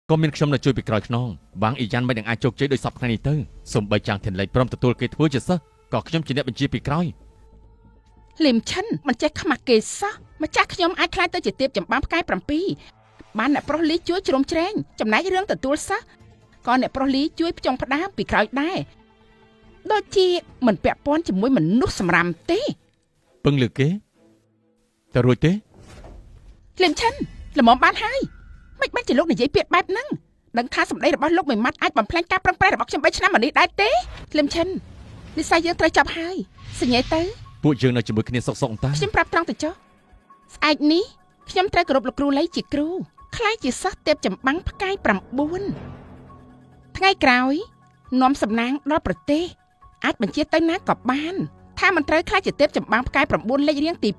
ក៏មានខ្ញុំនៅជួយពីក្រោយខ្នងវាងអ៊ីយ៉ាន់មិននឹងអាចជោគជ័យដោយសពថ្ងៃនេះទៅសូម្បីយ៉ាងធានលៃព្រមទទួលគេធ្វើជាសិស្សក៏ខ្ញុំជាអ្នកបញ្ជាពីក្រោយលឹមឈិនមិនចេះខ្មាស់គេសោះម្ចាស់ខ្ញុំអាចខ្លាចទៅជាទៀបចម្បាំងផ្កាយ7បានអ្នកប្រុសលីជួយជ្រោមជ្រែងចំណែករឿងទទួលសិស្សក៏អ្នកប្រុសលីជួយផ្ចង់ផ្ដើមពីក្រោយដែរដូចជាមិនពាក់ព័ន្ធជាមួយមនុស្សសម្រាមទេពឹងលើគេតែរួចទេលឹមឈិនល្មមបានហើយមិនបាច់ជាលោកនិយាយពាក្យបែបហ្នឹងដឹងថាសម្ដីរបស់លោកមួយម៉ាត់អាចបំផ្លាញការប្រឹងប្រែងរបស់ខ្ញុំ3ឆ្នាំមកនេះដែរទេលឹមឈិននិស័យយើងត្រូវចាប់ហើយសញ្ញេទៅពួកយើងនៅជាមួយគ្នាសុកសុកតាខ្ញុំប្រាប់ត្រង់ទៅចុះស្អែកនេះខ្ញុំត្រូវគោរពលោកគ្រូលីជាគ្រូខ្លាយជាសិស្សទេពចម្បាំងផ្កាយ9ថ្ងៃក្រោយនាំសំណាងដល់ប្រទេសអាចបញ្ជាទៅណាក៏បានថាមិនត្រូវខ្លាចជាទេពចម្បាំងផ្កាយ9លេខរៀងទី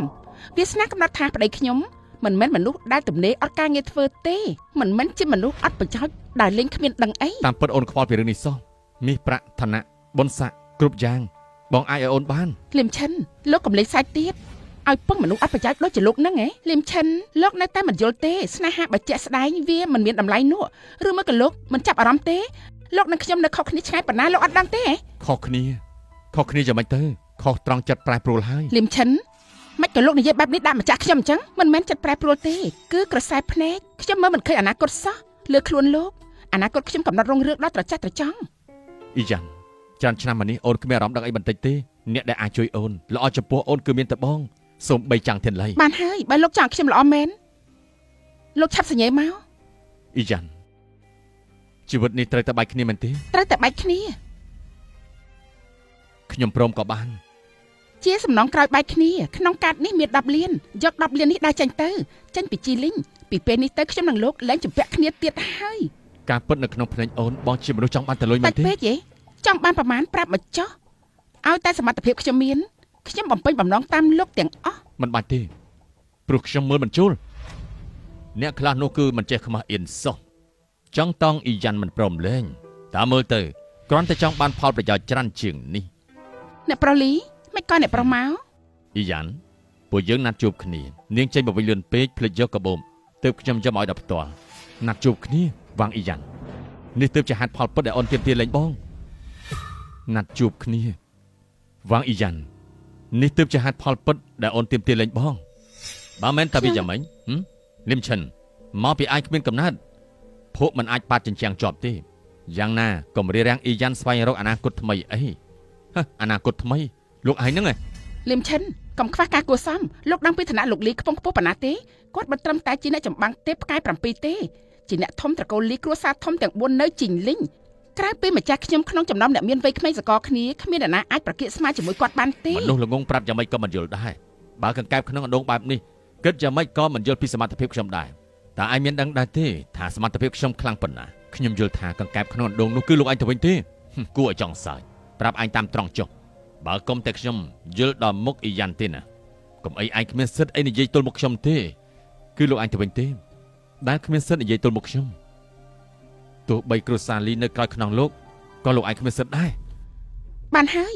5វាសនាកំណត់ថាប្តីខ្ញុំមិនមែនមនុស្សដែលទំនេរអត់ការងារធ្វើទេមិនមែនជាមនុស្សអត់ប្រយោជន៍ដែលលេងគ្មានដឹងអីតាមពិតអូនខ្វល់ពីរឿងនេះសោះមាសប្រាក់ឋានៈបុណ្យស័ក្តិគ្រប់យ៉ាងបងអាចឲ្យអូនបានលឹមឈិនលោកកំលេចសាច់ទៀតឲ្យពឹងមនុស្សអត់ប្រយោជន៍ដូចជាលោកហ្នឹងហ៎លឹមឈិនលោកនៅតែមិនយល់ទេស្នេហាបច្ចេកស្ដែងវាមិនមានតម្លៃនោះឬមកក៏លោកមិនចាប់អារម្មណ៍ទេលោកនិងខ្ញុំនៅខុសគ្នាឆ្ងាយប៉ុណ្ណាលោកអត់ដឹងទេហ៎ខុសគ្នាយ៉ាងម៉េចទៅខុសត្រង់ចិត្តប្រែប្រួលហើយលឹមឈិនមិនក៏លោកនិយាយបែបនេះដាក់ម្ចាស់ខ្ញុំអញ្ចឹងមិនមែនចិត្តប្រែប្រួលទេគឺក្រសែភ្នែកខ្ញុំមើលមិនឃើញអនាគតសោះលើខ្លួនលោកអនាគតខ្ញុំកំណត់រងរឿងដល់ត្រចះត្រចង់អ៊ីយ៉ាន់ច្រើនឆ្នាំមកនេះអូនគ្មានអារម្មណ៍ដឹងអីបន្តិចទេអ្នកដែលអាចជួយអូនល្អចំពោះអូនគឺមានតែបងសូម្បីចាំងធានលៃបានហើយបើលោកចង់ខ្ញុំល្អមែនលោកឆាប់សញ្ញេមកអ៊ីយ៉ាន់ជីវិតនេះត្រូវតែបែកគ្នាមែនទេត្រូវតែបែកគ្នាខ្ញុំព្រមក៏បានជាសំណងក្រោយបែកគ្នាក្នុងកាតនេះមាន10លានយក10លាននេះដើរចេញពីជីលីងពីពេលនេះទៅខ្ញុំនិងលោកលែងជំពាក់គ្នាទៀតហើយការពិតនៅក្នុងភ្នែកអូនបងជាមនុស្សចង់បានតលុយមែនទេពេកទេចង់បានប្រមាណប្រាប់មកចោះឲ្យតែសមត្ថភាពខ្ញុំមានខ្ញុំបំពេញបំណងតាមលោកទាំងអស់មិនបាច់ទេព្រោះខ្ញុំមើលមិនជួលអ្នកខ្លះនោះគឺមិនចេះខ្មាស់អៀនសោះចង់តង់អ៊ីយ៉ាន់មិនព្រមលែងតាមមើលទៅគ្រាន់តែចង់បានផលប្រយោជន៍ច្រើនជាងនេះអ្នកប្រុសលីមិនក៏អ្នកប្រុសមកអ៊ីយ៉ាន់ពួកយើងណាត់ជួបគ្នានាងចេញមកវិញលឿនពេកភ្លេចយកកាបូបទើបខ្ញុំយកមកឲ្យដល់ផ្ទាល់ណាត់ជួបគ្នាវាងអ៊ីយ៉ាន់នេះទើបជាហេតុផលពិតដែលអូនទៀមទាលែងបងណាត់ជួបគ្នាវាងអ៊ីយ៉ាន់នេះទើបជាហេតុផលពិតដែលអូនទៀមទាលែងបងបើមិនតាវាយ៉ាងម៉េចលឹមឈិនមកពីឯងគ្មានកំណត់ភក់មិនអាចប៉ាត់ចិញ្ចាំងជាប់ទេយ៉ាងណាកុំរារាំងអ៊ីយ៉ាន់ស្វែងរកអនាគតថ្មីអីអនាគតថ្មីលោកឯងហ្នឹងលឹមឈិនកុំខ្វះការគួរសមលោកដឹងពីឋានៈលោកលីខ្ពង់ខ្ពស់ប៉ុណ្ណាទេគាត់មិនត្រឹមតែជាអ្នកចម្បាំងទេពផ្កាយ7ទេជាអ្នកធំត្រកូលលីគ្រួសារធំទាំង4នៅជីងលីងក្រៅពីម្ចាស់ខ្ញុំក្នុងចំណោមអ្នកមានវ័យក្មេងសកលគ្នាគ្មានអ្នកណាអាចប្រកៀកស្មារជាមួយគាត់បានទេមនុស្សល្ងងប្រាប់យ៉ាងម៉េចក៏មិនយល់ដែរបើកង្កែបក្នុងអណ្ដូងបែបនេះគិតយ៉ាងម៉េចក៏មិនយល់ពីសមត្ថភាពខ្ញុំដែរតែឯងមានដឹងដែរទេថាសមត្ថភាពខ្ញុំខ្លាំងប៉ុណ្ណាខ្ញុំយល់ថាកង្កែបក្នុងអណ្ដូងនោះគឺលោកឯងទៅវិញទេគួរឲ្យចង់សើចប្រាប់ឯងតាមត្រង់ចុះបើកុំតែខ្ញុំយល់ដល់មុខអ៊ីយ៉ាន់ទេណាកុំអីឯងគ្មានសិទ្ធអីនិយាយទល់មុខខ្ញុំទេគឺលោកឯងទៅវិញទេដែលគ្មានសិទ្ធនិយាយទល់មុខខ្ញុំទោះបីគ្រួសារលីនៅក្រោយខ្នងលោកក៏លោកឯងគ្មានសិទ្ធដែរបានហើយ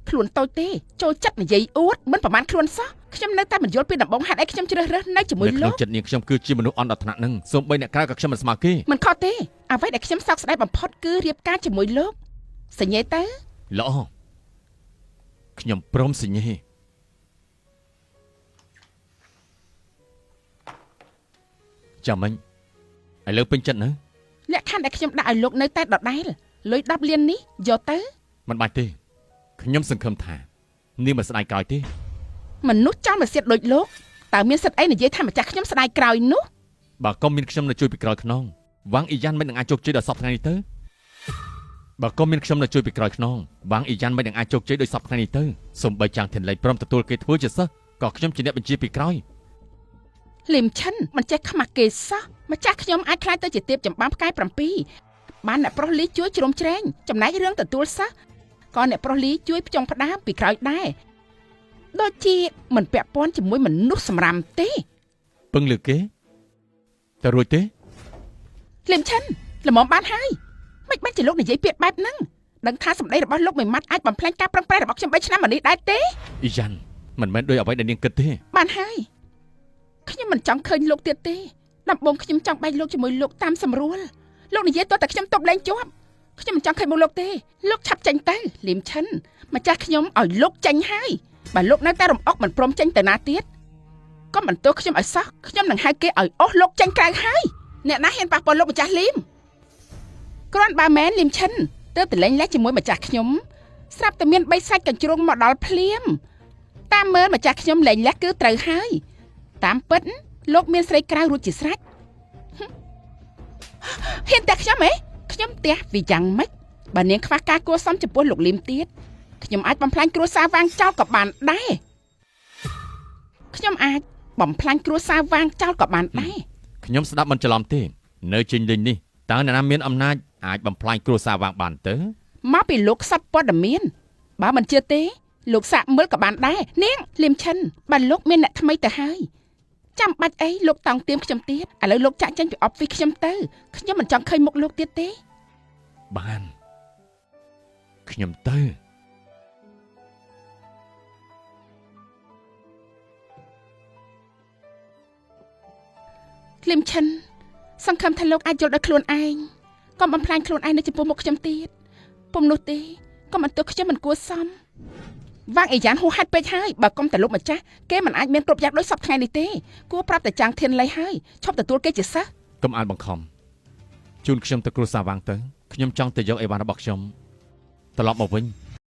ខ្លួនតូចទេចូលចិត្តនិយាយអួតមិនប្រមាណខ្លួនសោះខ្ញុំនៅតែមិនយល់ពីដំបងហេតុអីខ្ញុំជ្រើសរើសនៅជាមួយលោកក្នុងចិត្តនាងខ្ញុំគឺជាមនុស្សអន់ដល់ថ្នាក់ហ្នឹងសូម្បីអ្នកក្រៅក៏ខ្ញុំមិនស្មើគេមិនខុសទេអ្វីដែលខ្ញុំសោកស្ដាយបំផុតគឺរៀបការជាមួយលោកសញ្ញេទៅល្អខ្ញុំព្រមសញ្ញេចាំមិញឥឡូវពេញចិត្តណាលក្ខខណ្ឌដែលខ្ញុំដាក់ឲ្យលោកនៅតែដដែលលុយ10លាននេះយកទៅមិនបាច់ទេខ្ញុំសង្ឃឹមថានាងមិនស្ដាយក្រោយទេមនុស្សចង់មកសៀតដូចលោកតើមានសិទ្ធអីនិយាយថាម្ចាស់ខ្ញុំស្ដាយក្រោយនោះបើកុំមានខ្ញុំនៅជួយពីក្រោយខ្នងវាងអ៊ីយ៉ាន់មិននឹងអាចជោគជ័យដល់សពថ្ងៃនេះទៅបើកុំមានខ្ញុំនៅជួយពីក្រោយខ្នងវាងអ៊ីយ៉ាន់មិននឹងអាចជោគជ័យដោយសពថ្ងៃនេះទៅសូម្បីចាំងធានលៃព្រមទទួលគេធ្វើជាសិស្សក៏ខ្ញុំជាអ្នកបញ្ជាពីក្រោយលឹមឈិនមិនចេះខ្មាស់គេសោះម្ចាស់ខ្ញុំអាចខ្លាចទៅជាទៀបចម្បាំងផ្កាយ7បានអ្នកប្រុសលីជួយជ្រោមជ្រែងចំណែករឿងទទួលសិស្សក៏អ្នកប្រុសលីជួយផ្ចង់ផ្ដើមពីក្រោយដែរដូចជាមិនពាក់ព័ន្ធជាមួយមនុស្សសម្រាមទេពឹងលើគេតែរួចទេលឹមឈិនល្មមបានហើយមិនបាច់ជាលោកនិយាយពាក្យបែបហ្នឹងដឹងថាសម្ដីរបស់លោកមួយម៉ាត់អាចបំផ្លាញការប្រឹងប្រែងរបស់ខ្ញុំ3ឆ្នាំមកនេះដែរទេអ៊ីយ៉ាន់មិនមែនដោយអ្វីដែលនាងគិតទេបានហើយខ្ញុំមិនចង់ឃើញលោកទៀតទេ ដំបងខ្ញុំចង់បែកលោកជាមួយលោកតាមសម្រួលលោកនិយាយតើខ្ញុំຕົកលែងជាប់ខ្ញុំមិនចង់ឃើញមុខលោកទេលោកឆាប់ចេញទៅលីមឈិនម្ចាស់ខ្ញុំឲ្យលោកចេញហើយបើលោកនៅតែរំអុកមិនព្រមចេញទៅណាទៀតក៏មិនទោសខ្ញុំឲ្យសោះខ្ញុំនឹងហៅគេឲ្យអស់លោកចេញក្រៅហើយអ្នកណាហ៊ានប៉ះពាល់លោកម្ចាស់លីមគ្រាន់បើមែនលីមឈិនទើបតែលែងលះជាមួយម្ចាស់ខ្ញុំស្រាប់តែមានបីសាច់កញ្ជ្រោងមកដល់ភ្លាមតាមមើលម្ចាស់ខ្ញុំលែងលះគឺត្រូវហើយតាមពិតលោកមានស្រីក្រៅរួចជាស្រេចហ៊ានតែខ្ញុំហ៎ខ្ញុំផ្ទះvìយ៉ាងម៉េចបើនាងខ្វះការគួរសមចំពោះលោកលីមទៀតខ្ញុំអាចបំផ្លាញគ្រួសារវាងចោលក៏បានដែរខ្ញុំអាចបំផ្លាញគ្រួសារវាងចោលក៏បានដែរខ្ញុំស្ដាប់មិនច្រឡំទេនៅជិញលេងនេះតើអ្នកណាមានអំណាចអាចបំផ្លាញគ្រួសារវាងបានទៅមកពីលោកសັບព័ត៌មានបើមិនជឿទេលោកសាកមើលក៏បានដែរនាងលីមឈិនបើលោកមានអ្នកថ្មីទៅហើយចាំបាច់អីលោកតង់ទៀមខ្ញុំទៀតឥឡូវលោកចាក់ចេញពីអอฟហ្វិសខ្ញុំទៅខ្ញុំមិនចង់ឃើញមុខលោកទៀតទេបានខ្ញុំទៅលីមឈិនសង្ឃឹមថាលោកអាចយល់ដល់ខ្លួនឯងកុំបំផ្លាញខ្លួនឯងនៅចំពោះមុខខ្ញុំទៀតពុំនោះទេកុំបន្ទោសខ្ញុំមិនគួរសមវាងអីយ៉ានហួសហេតុពេកហើយបើកុំតែលោកម្ចាស់គេមិនអាចមានគ្រប់យ៉ាងដូចសពថ្ងៃនេះទេគួរប្រាប់តែចាំងធានលៃហើយឈប់ទទួលគេជាសិស្សកុំអានបង្ខំជូនខ្ញុំទៅគ្រួសារវាងទៅខ្ញុំចង់ទៅយកអីវ៉ាន់របស់ខ្ញុំត្រឡប់មកវិញ